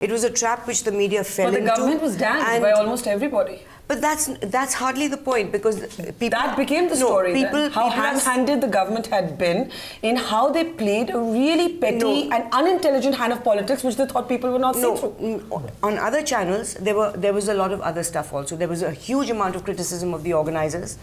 It was a trap which the media fell into. But the government was damned by almost everybody. But that's hardly the point, because people... That became the story. How ham-handed the government had been in how they played a really petty and unintelligent hand of politics, which they thought people would not see through. On other channels, there was a lot of other stuff also. There was a huge amount of criticism of the organizers.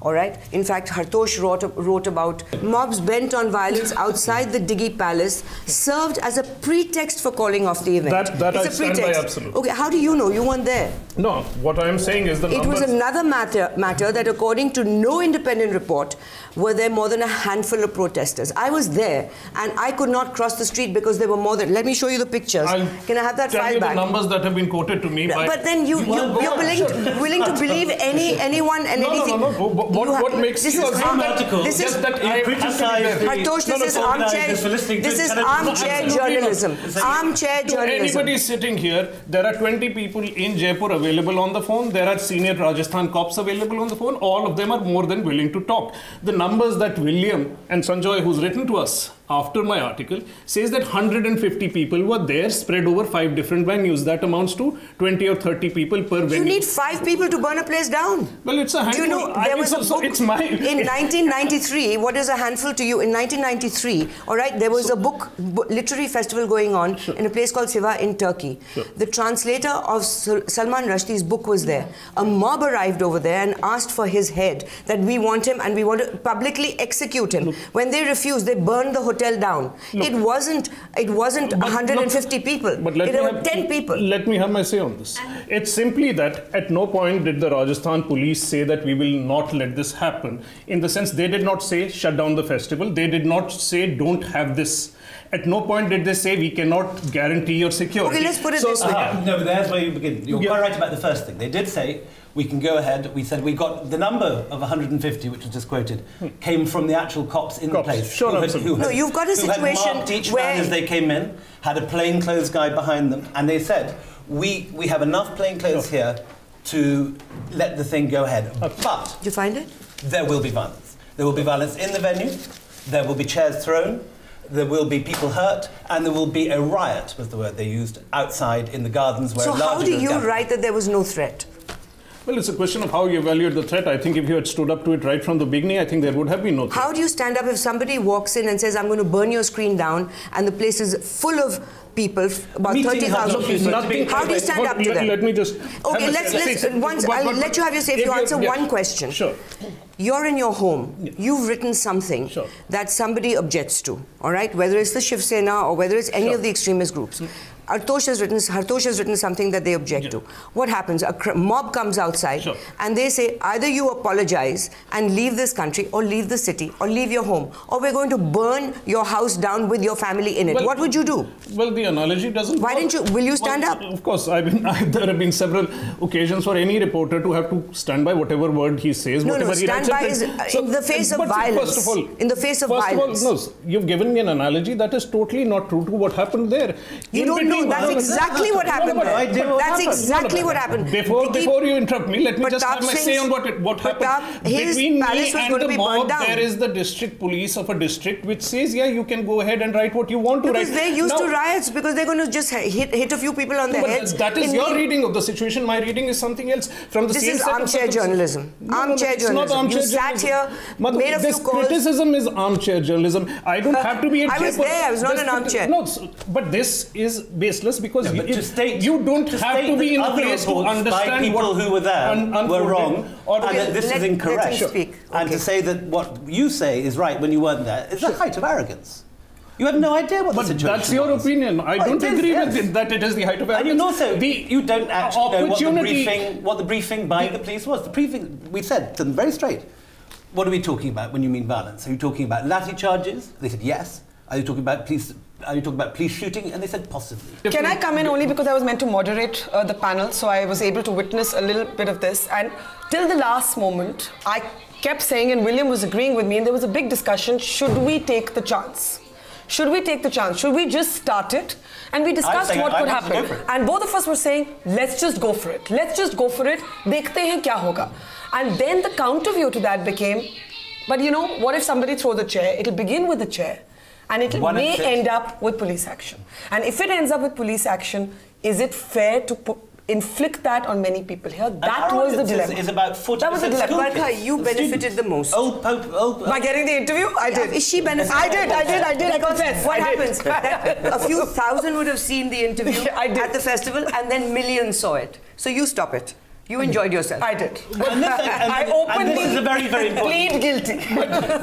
All right. In fact, Hartosh wrote about mobs bent on violence outside the Diggy Palace served as a pretext for calling off the event. That I stand by absolutely. Okay, how do you know? You weren't there. No, what I am saying is the numbers... It was another matter that, according to no independent report, were there more than a handful of protesters. I was there, and I could not cross the street because there were more than... Let me show you the pictures. Can I have that file back? Tell you the numbers that have been quoted to me by... But then you're willing to believe anyone and anything... No. What makes this you is article? This is Hartosh, this is armchair journalism. Armchair journalism. Anybody sitting here, there are 20 people in Jaipur available on the phone. There are senior Rajasthan cops available on the phone. All of them are more than willing to talk. The numbers that William and Sanjoy, who's written to us after my article, says that 150 people were there, spread over 5 different venues. That amounts to 20 or 30 people per venue. You need 5 people to burn a place down. Well, it's a handful. Do you know, there was a book in 1993. What is a handful to you? In 1993, all right, there was a literary festival going on in a place called Siva in Turkey. The translator of Salman Rushdie's book was there. A mob arrived over there and asked for his head, that we want him and we want to publicly execute him. When they refused, they burned the hotel down. It wasn't 150 people. But there were 10 people. Let me have my say on this. It's simply that at no point did the Rajasthan police say that we will not let this happen. In the sense, they did not say shut down the festival. They did not say don't have this. At no point did they say we cannot guarantee your security. Okay, let's put it this way. No, but there's where you begin. You're quite right about the first thing. They did say we can go ahead. We said we got the number of 150, which was just quoted, came from the actual cops in the place. No, you've got a situation who had marked each where man as they came in, had a plainclothes guy behind them, and they said we have enough plainclothes here to let the thing go ahead. But did you find it? There will be violence. There will be violence in the venue. There will be chairs thrown. There will be people hurt, and there will be a riot, was the word they used, outside in the gardens where... So how do you write that there was no threat? Well, it's a question of how you evaluate the threat. I think if you had stood up to it right from the beginning, I think there would have been no threat. How do you stand up if somebody walks in and says, I'm going to burn your screen down, and the place is full of people, about 30,000 people? How do you stand up to them? Let me just... Okay, I'll let you have your say if you answer one question. Sure. You're in your home. You've written something that somebody objects to, all right? Whether it's the Shiv Sena or whether it's any of the extremist groups. Hartosh has written something that they object to. What happens? A mob comes outside and they say, either you apologize and leave this country or leave the city or leave your home, or we're going to burn your house down with your family in it. What would you do? Well, the analogy doesn't... Why didn't you... Will you stand up? Of course. There have been several occasions for any reporter to have to stand by whatever word he says. No, stand by is in the face of violence. First of all... In the face of violence. First of all, no, you've given me an analogy that is totally not true to what happened there. You don't know. That's exactly what happened there. That's exactly what happened. Before you interrupt me, let me just have my say on what happened. Between me and the mob, there is the district police of a district which says, yeah, you can go ahead and write what you want to write. Because they're used to riots, because they're going to just hit a few people on their heads. That is your reading of the situation. My reading is something else. From the This is armchair journalism. Armchair journalism. You sat here, made a few calls. Criticism is armchair journalism. I don't have to be in I was there. I was not an armchair. No, but this is baseless because you don't have to be in a place to understand people who were there were wrong, and that this is incorrect. And to say that what you say is right when you weren't there is the height of arrogance. You have no idea what the situation was. That's your opinion. I don't agree with it, that it is the height of arrogance. And also, you don't actually know what the briefing by the police was. The briefing, we said to them very straight, what are we talking about when you mean violence? Are you talking about lathi charges? They said yes. Are you talking about police? Are you talking about police shooting? And they said possibly. Can I come in only because I was meant to moderate the panel, so I was able to witness a little bit of this. And till the last moment, I kept saying, and William was agreeing with me, and there was a big discussion, should we take the chance? Should we take the chance? Should we just start it? And we discussed what could happen. And both of us were saying, let's just go for it. Let's just go for it. Dekhte hain kya hoga. And then the counter view to that became, but you know, what if somebody throws the chair? It'll begin with the chair. And it may end up with police action. And if it ends up with police action, is it fair to inflict that on many people here? That was the dilemma. Is about 40%. That was the dilemma. Barkha, you benefited the most. By getting the interview? I did. Is she benefited? I did. I confess. What happens? A few thousand would have seen the interview at the festival, and then millions saw it. So you stop it. You enjoyed yourself. I did. I openly this is a very, very important plead guilty.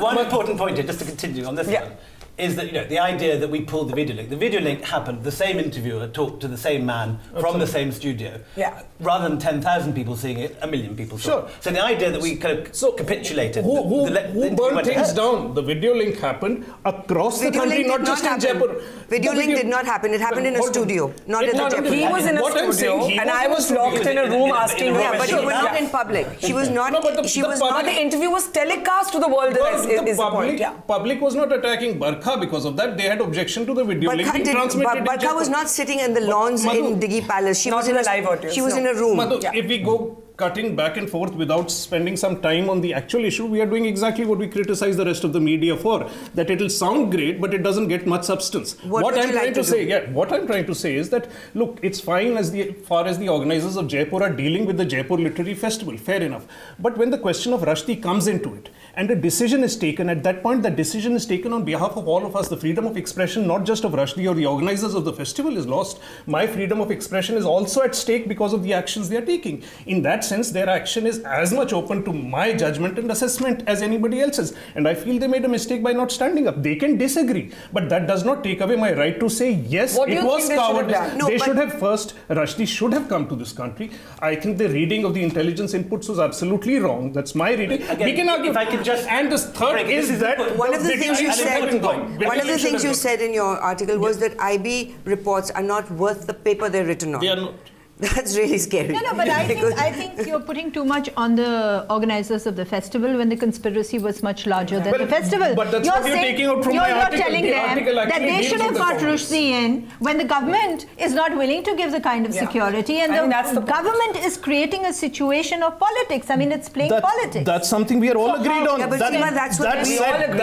One important point here, just to continue on this one, is that, you know, the idea that we pulled the video link. The video link happened, the same interviewer talked to the same man from the same studio. Yeah. Rather than 10,000 people seeing it, 1 million people saw it. So the idea that we kind of capitulated. Who burned things down? The video link happened across the country, not just in Jaipur. Video link did not happen. It happened in a studio, not in the Jaipur. He was in a studio, and I was locked in a room asking. Yeah, but he was not in public. She was not. She was not. The interview was telecast to the world. The public was not attacking Barkha because of that. They had objection to the video link being transmitted. Barkha was not sitting in the lawns in Diggi Palace. She was in a live audience. She was in a room. Madhu, if we go cutting back and forth without spending some time on the actual issue, we are doing exactly what we criticize the rest of the media for. That it'll sound great, but it doesn't get much substance. What I'm trying to say is that, look, it's fine as far as the organizers of Jaipur are dealing with the Jaipur Literary Festival, fair enough. But when the question of Rushdie comes into it, and a decision is taken, at that point, the decision is taken on behalf of all of us. The freedom of expression, not just of Rushdie or the organizers of the festival, is lost. My freedom of expression is also at stake because of the actions they are taking. In that sense, their action is as much open to my judgment and assessment as anybody else's. And I feel they made a mistake by not standing up. They can disagree, but that does not take away my right to say, yes, it was cowardice. They should have first, Rushdie should have come to this country. I think the reading of the intelligence inputs was absolutely wrong. That's my reading. Again, we can argue. If I can just and the third is that one of the things you said in your article was that IB reports are not worth the paper they're written on. They are not. That's really scary. No, but I think you're putting too much on the organizers of the festival when the conspiracy was much larger than the festival. But that's what you're taking out from my article. You're telling them that they should have got Rushdie in when the government is not willing to give the kind of security, and the government is creating a situation of politics. I mean, it's playing politics. That's something we are all agreed on. Yeah, but that's what we all agree.